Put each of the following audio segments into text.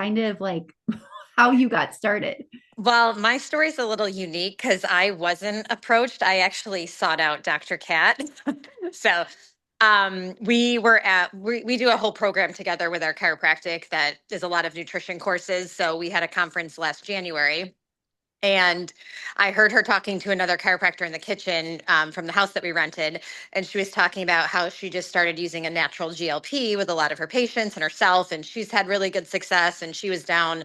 kind of like how you got started. Well, my story is a little unique because I wasn't approached. I actually sought out Dr. Cat. So we do a whole program together with our chiropractic that is a lot of nutrition courses. So we had a conference last January. And I heard her talking to another chiropractor in the kitchen from the house that we rented. And she was talking about how she just started using a natural GLP with a lot of her patients and herself. And she's had really good success. And she was down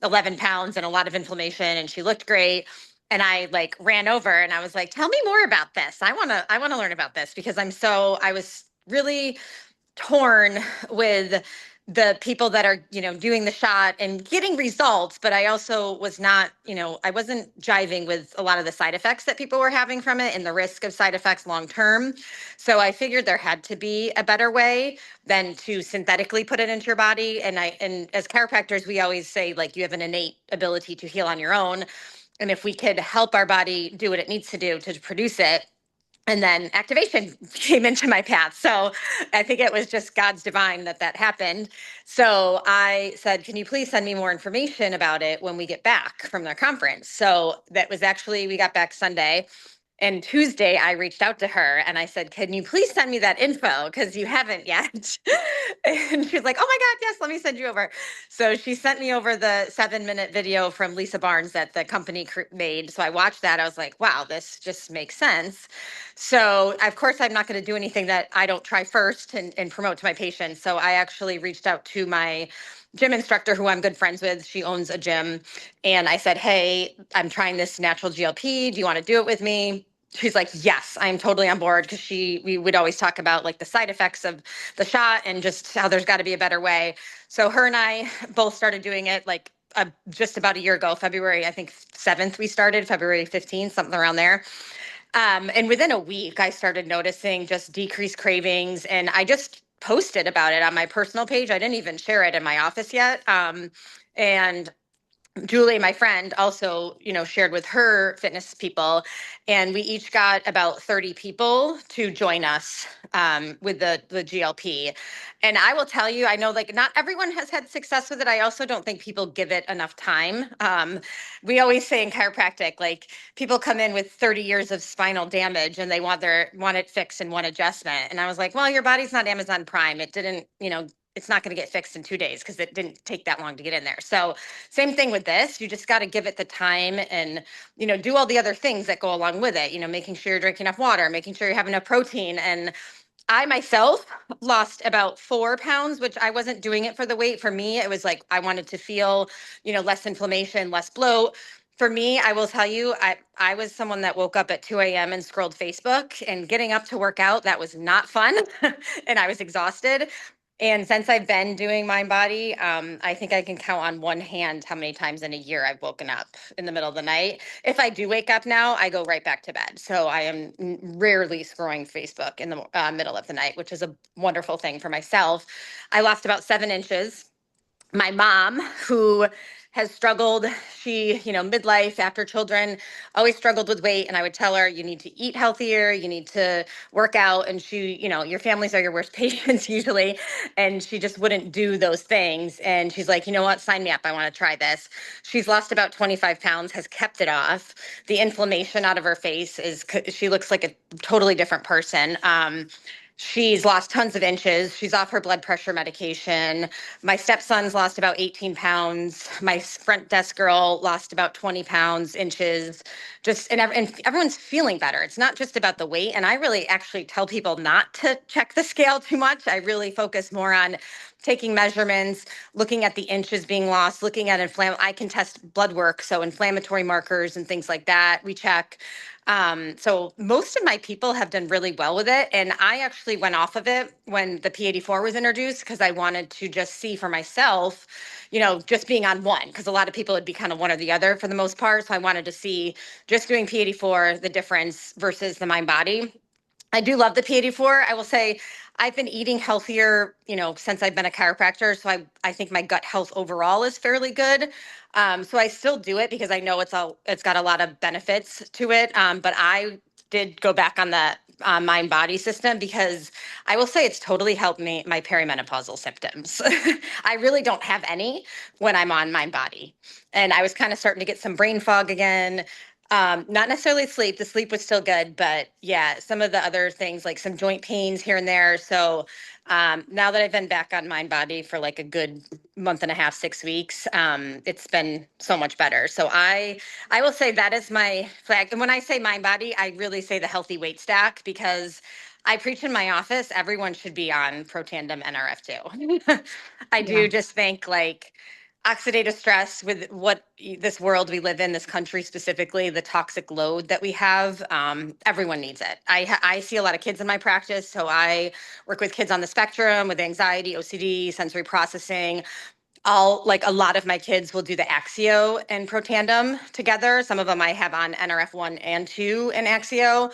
11 pounds and a lot of inflammation and she looked great. And I like ran over and I was like, tell me more about this. I want to learn about this because I was really torn with the people that are, doing the shot and getting results, but I also was not, I wasn't jiving with a lot of the side effects that people were having from it and the risk of side effects long term. So I figured there had to be a better way than to synthetically put it into your body. And as chiropractors, we always say like you have an innate ability to heal on your own. And if we could help our body do what it needs to do to produce it, and then activation came into my path. So I think it was just God's divine that that happened. So I said, can you please send me more information about it when we get back from the conference? So that was actually, we got back Sunday. And Tuesday, I reached out to her and I said, can you please send me that info? Because you haven't yet. And she was like, oh my God, yes, let me send you over. So she sent me over the 7-minute video from Lisa Barnes that the company made. So I watched that. I was like, wow, this just makes sense. So, of course, I'm not going to do anything that I don't try first and promote to my patients. So I actually reached out to my gym instructor who I'm good friends with. She owns a gym. And I said, hey, I'm trying this natural GLP. Do you want to do it with me? She's like, yes, I'm totally on board because we would always talk about like the side effects of the shot and just how there's got to be a better way. So her and I both started doing it like just about a year ago, February, I think 7th, we started, February 15th, something around there. And within a week, I started noticing just decreased cravings, and I just posted about it on my personal page. I didn't even share it in my office yet. And Julie, my friend, also, shared with her fitness people, and we each got about 30 people to join us with the GLP. And I will tell you, I know like not everyone has had success with it. I also don't think people give it enough time. We always say in chiropractic, like people come in with 30 years of spinal damage and they want it fixed in one adjustment. And I was like, well, your body's not Amazon Prime. It didn't, it's not going to get fixed in 2 days because it didn't take that long to get in there. So same thing with this. You just got to give it the time and, do all the other things that go along with it, making sure you're drinking enough water, making sure you have enough protein. And I myself lost about 4 pounds, which I wasn't doing it for the weight. For me, it was like I wanted to feel, less inflammation, less bloat. For me, I will tell you, I was someone that woke up at 2 a.m. and scrolled Facebook and getting up to work out. That was not fun. And I was exhausted. And since I've been doing Mind Body, I think I can count on one hand how many times in a year I've woken up in the middle of the night. If I do wake up now, I go right back to bed. So I am rarely scrolling Facebook in the middle of the night, which is a wonderful thing for myself. I lost about 7 inches. My mom, who has struggled, she, midlife after children, always struggled with weight. And I would tell her, you need to eat healthier, you need to work out. And she, your families are your worst patients usually. And she just wouldn't do those things. And she's like, you know what, sign me up. I want to try this. She's lost about 25 pounds, has kept it off. The inflammation out of her face she looks like a totally different person. She's lost tons of inches. She's off her blood pressure medication. My stepson's lost about 18 pounds. My front desk girl lost about 20 pounds, inches. And everyone's feeling better. It's not just about the weight. And I really actually tell people not to check the scale too much. I really focus more on taking measurements, looking at the inches being lost, looking at I can test blood work, so inflammatory markers and things like that. We check. So most of my people have done really well with it. And I actually went off of it when the P84 was introduced because I wanted to just see for myself, just being on one, because a lot of people would be kind of one or the other for the most part. So I wanted to see just doing P84, the difference versus the Mind Body. I do love the P84. I will say I've been eating healthier, since I've been a chiropractor. So I think my gut health overall is fairly good. So I still do it because I know it's got a lot of benefits to it. But I did go back on mind body system, because I will say it's totally helped me my perimenopausal symptoms. I really don't have any when I'm on mind body. And I was kind of starting to get some brain fog again. Not necessarily sleep. The sleep was still good, but yeah, some of the other things like some joint pains here and there. So now that I've been back on mind body for like a good month and a half, 6 weeks, it's been so much better. So I will say that is my flag. And when I say mind body, I really say the healthy weight stack, because I preach in my office, everyone should be on Protandim NRF2. I Yeah. do just think like oxidative stress with this world we live in, this country specifically, the toxic load that we have, everyone needs it. I see a lot of kids in my practice, so I work with kids on the spectrum with anxiety, OCD, sensory processing. I'll like a lot of my kids will do the Axio and Protandem together. Some of them I have on NRF1 and 2 in Axio,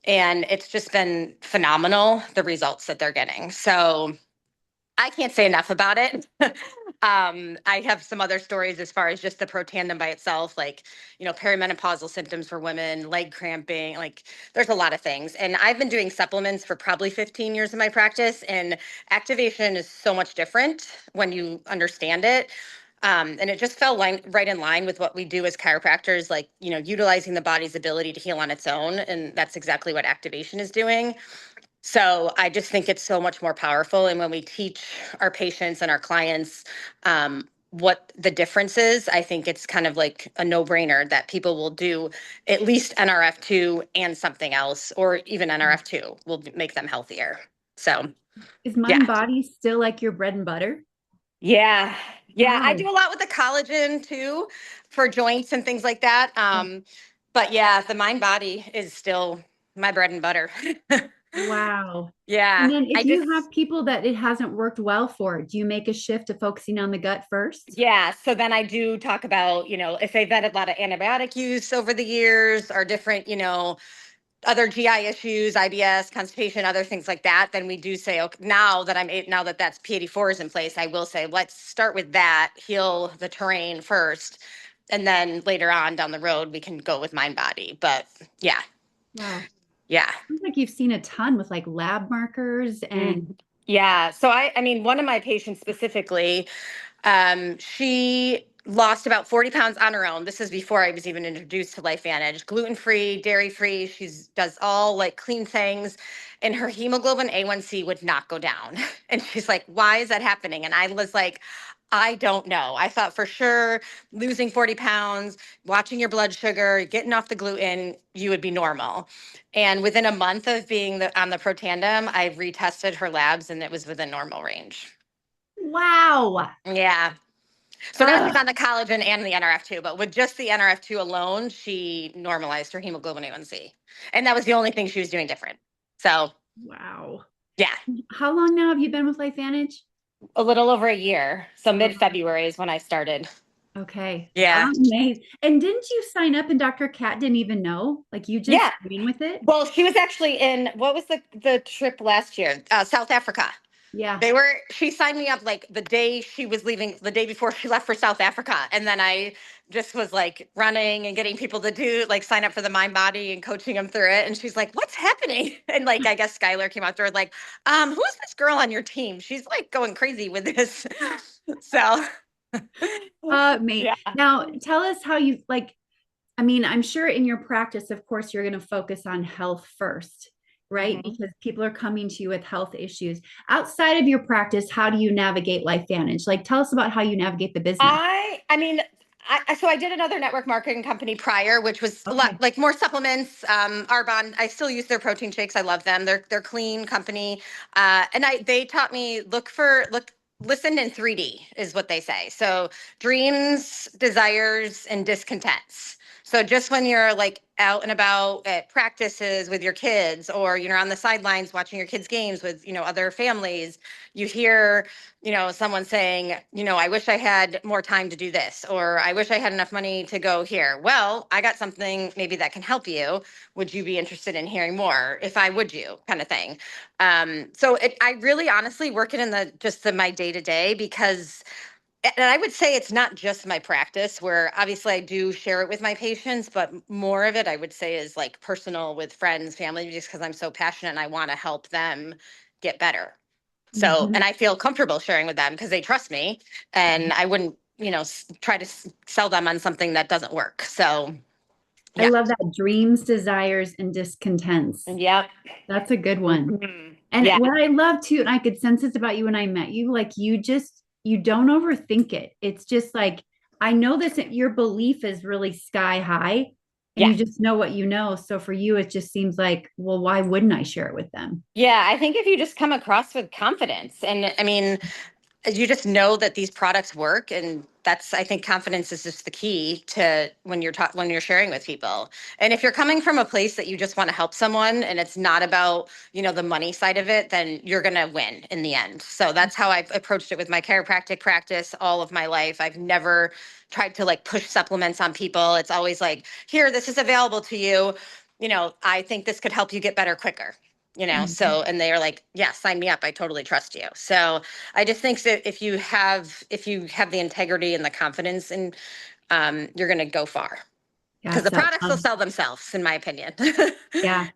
and it's just been phenomenal the results that they're getting. So I can't say enough about it. I have some other stories as far as just the Protandim by itself, like, perimenopausal symptoms for women, leg cramping, like there's a lot of things. And I've been doing supplements for probably 15 years in my practice, and activation is so much different when you understand it. And it just fell right in line with what we do as chiropractors, like, utilizing the body's ability to heal on its own. And that's exactly what activation is doing. So I just think it's so much more powerful. And when we teach our patients and our clients what the difference is, I think it's kind of like a no-brainer that people will do at least NRF2 and something else, or even NRF2 will make them healthier. So, Is yeah. mind body still like your bread and butter? Yeah. Yeah. I Wow. do a lot with the collagen too for joints and things like that. But yeah, the mind body is still my bread and butter. Wow. And Yeah. then I if just you have people that it hasn't worked well for, do you make a shift to focusing on the gut first? Yeah, so then I do talk about, if they've had a lot of antibiotic use over the years or different, other GI issues, IBS, constipation, other things like that, then we do say, okay, now that that's P84 is in place, I will say, let's start with that, heal the terrain first, and then later on down the road, we can go with mind body. But yeah, Wow. yeah. Sounds like you've seen a ton with like lab markers and Mm. Yeah. So I mean, one of my patients specifically, she lost about 40 pounds on her own. This is before I was even introduced to LifeVantage. Gluten-free, dairy-free. She's does all like clean things. And her hemoglobin A1C would not go down. And she's like, why is that happening? And I was like, I don't know. I thought for sure losing 40 pounds, watching your blood sugar, getting off the gluten, you would be normal. And within a month of being on the Protandim, I retested her labs and it was within normal range. wow. Yeah. So now she's Ugh. on the collagen and the NRF2, but with just the NRF2 alone, she normalized her hemoglobin A1C. And that was the only thing she was doing different. So, Wow. yeah, How long now have you been with LifeVantage? a little over a year. So Oh, mid-February is when I started. okay. Yeah. Amazing. And didn't you sign up and Dr. Cat didn't even know? Like you just Yeah. ran with it? Well, she was actually in, what was the trip last year? South Africa. Yeah. She signed me up like the day she was leaving, the day before she left for South Africa. And then I just was like running and getting people to sign up for the mind body and coaching them through it. And she's like, what's happening? And like, I guess Skylar came out there like, who's this girl on your team? She's like going crazy with this. So, Me. yeah. Now tell us how you like, I mean, I'm sure in your practice, of course, you're going to focus on health first, right? Mhm. Because people are coming to you with health issues. Outside of your practice, how do you navigate LifeVantage? Like, tell us about how you navigate the business. I mean, so I did another network marketing company prior, which was a lot Okay. like more supplements. Arbonne, I still use their protein shakes. I love them. They're clean company. And they taught me listen in 3D is what they say. So dreams, desires, and discontents. So just when you're like out and about at practices with your kids, or you're on the sidelines watching your kids' games with other families, you hear someone saying, I wish I had more time to do this, or I wish I had enough money to go here. Well, I got something maybe that can help you. Would you be interested in hearing more? If I would, you kind of thing. I really honestly work it in my day to day, because And I would say it's not just my practice, where obviously I do share it with my patients, but more of it I would say is like personal with friends, family, just because I'm so passionate and I want to help them get better. So, Mhm. and I feel comfortable sharing with them because they trust me, and I wouldn't, try to sell them on something that doesn't work. So, I yeah. love that, dreams, desires, and discontents. Yep. That's a good one. Mhm. And Yeah. what I love too, and I could sense this about you when I met you, like you don't overthink it. It's just like, I know this, your belief is really sky high and Yeah. you just know what you know. So for you, it just seems like, well, why wouldn't I share it with them? Yeah. I think if you just come across with confidence, and I mean, you just know that these products work, and that's, I think confidence is just the key to when you're sharing with people. And if you're coming from a place that you just want to help someone and it's not about, the money side of it, then you're going to win in the end. So that's how I've approached it with my chiropractic practice all of my life. I've never tried to like push supplements on people. It's always like, here, this is available to you. I think this could help you get better quicker. Mhm. So, and they are like, yeah, sign me up. I totally trust you. So I just think that if you have the integrity and the confidence, and you're going to go far, because Yes, the that products will love. sell themselves, in my opinion. Yeah.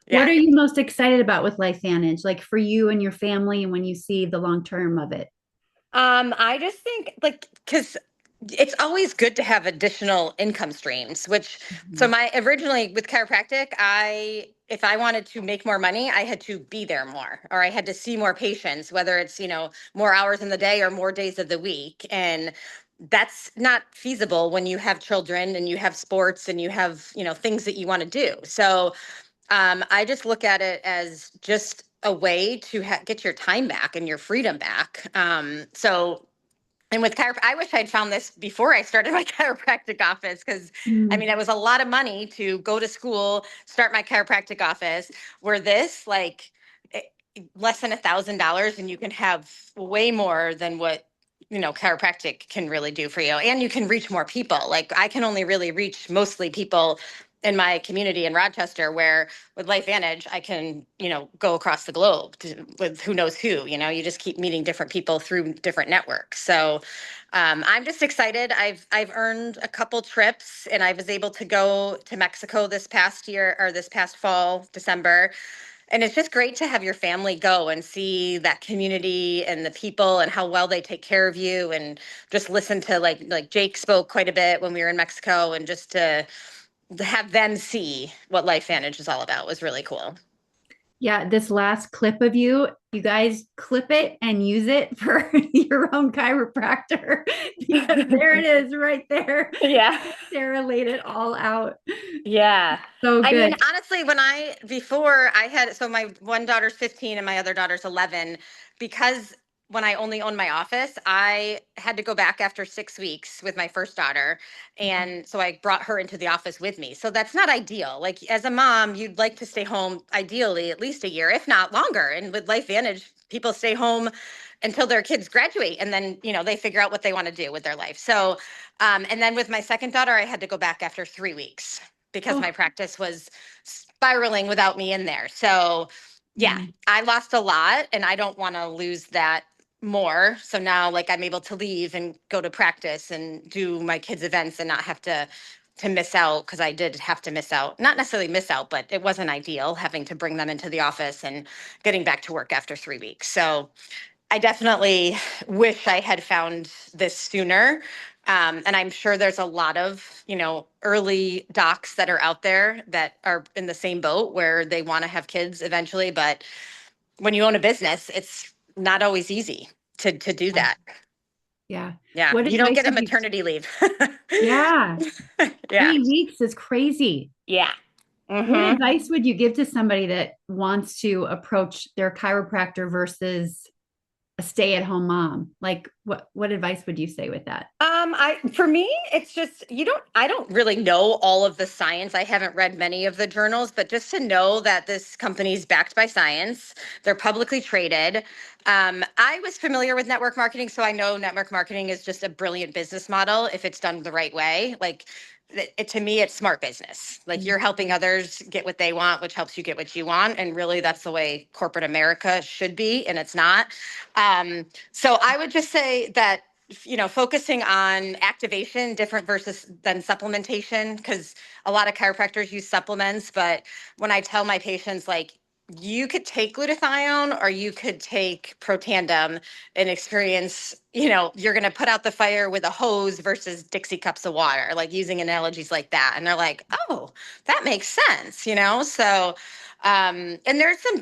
Yeah. What are you most excited about with LifeVantage? Like for you and your family, and when you see the long term of it? I just think like because it's always good to have additional income streams, which so Mhm. my originally with chiropractic, if I wanted to make more money, I had to be there more, or I had to see more patients, whether it's, more hours in the day or more days of the week. And that's not feasible when you have children and you have sports and you have, things that you want to do. So I just look at it as just a way to get your time back and your freedom back. And with I wish I'd found this before I started my chiropractic office, because I Mm. mean, it was a lot of money to go to school, start my chiropractic office, where this, like, less than $1,000, and you can have way more than what, chiropractic can really do for you. And you can reach more people. Like, I can only really reach mostly people in my community in Rochester, where with LifeVantage, I can, go across the globe with who knows who, you just keep meeting different people through different networks. So I'm just excited. I've earned a couple trips, and I was able to go to Mexico this past year, or this past fall, December. And it's just great to have your family go and see that community and the people and how well they take care of you, and just listen to like Jake spoke quite a bit when we were in Mexico, and just to have them see what LifeVantage is all about was really cool. Yeah, this last clip of you, you guys clip it and use it for your own chiropractor because there it is right there. Yeah. Sarah laid it all out. Yeah. So I mean, good. honestly, before I had, so my one daughter's 15 and my other daughter's 11, because when I only owned my office, I had to go back after 6 weeks with my first daughter. And so I brought her into the office with me. So that's not ideal. Like, as a mom, you'd like to stay home ideally at least a year, if not longer. And with LifeVantage, people stay home until their kids graduate, and then, they figure out what they want to do with their life. So, and then with my second daughter, I had to go back after 3 weeks because Oh, my practice was spiraling without me in there. So, yeah, mm, I lost a lot, and I don't want to lose that more. So now, like, I'm able to leave and go to practice and do my kids' events and not have to miss out, because I did have to miss out. Not necessarily miss out, but it wasn't ideal having to bring them into the office and getting back to work after 3 weeks. So I definitely wish I had found this sooner. And I'm sure there's a lot of, early docs that are out there that are in the same boat, where they want to have kids eventually. But when you own a business, it's not always easy to do yeah. that. Yeah. Yeah. What You don't advice get a would you? maternity leave. Yeah. Yeah. 3 weeks is crazy. Yeah. What Hmm. advice would you give to somebody that wants to approach their chiropractor versus a stay-at-home mom? Like what advice would you say with that? For me, it's just I don't really know all of the science. I haven't read many of the journals, but just to know that this company is backed by science, they're publicly traded. I was familiar with network marketing, so I know network marketing is just a brilliant business model if it's done the right way. Like, to me, it's smart business. Like, Mm. you're helping others get what they want, which helps you get what you want. And really, that's the way corporate America should be, and it's not. So I would just say that focusing on activation different versus than supplementation, because a lot of chiropractors use supplements. But when I tell my patients, like, you could take glutathione or you could take Protandim and experience, you're going to put out the fire with a hose versus Dixie cups of water, like using analogies like that. And they're like, oh, that makes sense. So, and there's some,